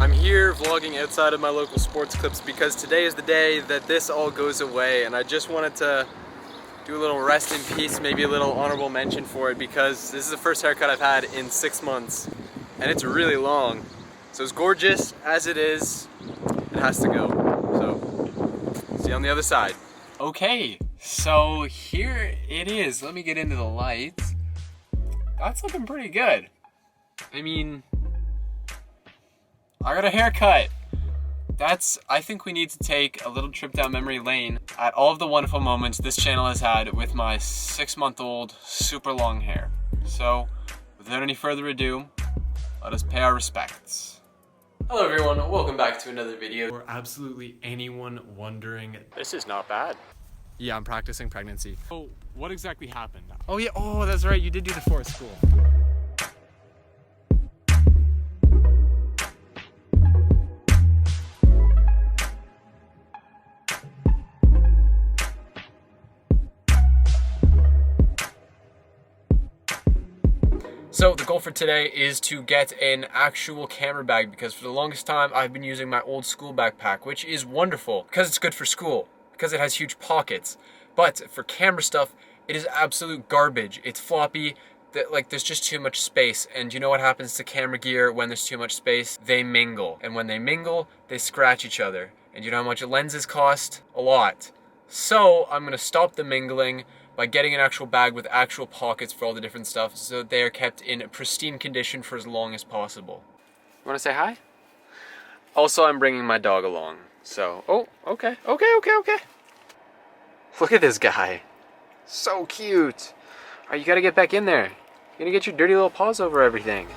I'm here vlogging outside of my local sports clips because today is the day that this all goes away, and I just wanted to do a little rest in peace, maybe a little honorable mention for it, because this is the first haircut I've had in 6 months and it's really long. So as gorgeous as it is, it has to go. So see you on the other side. Okay, so here it is. Let me get into the lights. That's looking pretty good. I mean, I got a haircut. I think we need to take a little trip down memory lane at all of the wonderful moments this channel has had with my 6-month-old super long hair. So without any further ado, let us pay our respects. Hello everyone, welcome back to another video. For absolutely anyone wondering, this is not bad. Yeah, I'm practicing pregnancy. Oh, what exactly happened? Oh yeah, oh that's right, you did do the forest school. So the goal for today is to get an actual camera bag, because for the longest time I've been using my old school backpack, which is wonderful because it's good for school, because it has huge pockets. But for camera stuff, it is absolute garbage. It's floppy, there's just too much space. And you know what happens to camera gear when there's too much space? They mingle. And when they mingle, they scratch each other. And you know how much lenses cost? A lot. So I'm gonna stop the mingling by getting an actual bag with actual pockets for all the different stuff, so that they are kept in pristine condition for as long as possible. You wanna say hi? Also, I'm bringing my dog along, so, oh, okay. Look at this guy. So cute. All right, you gotta get back in there. You're gonna get your dirty little paws over everything.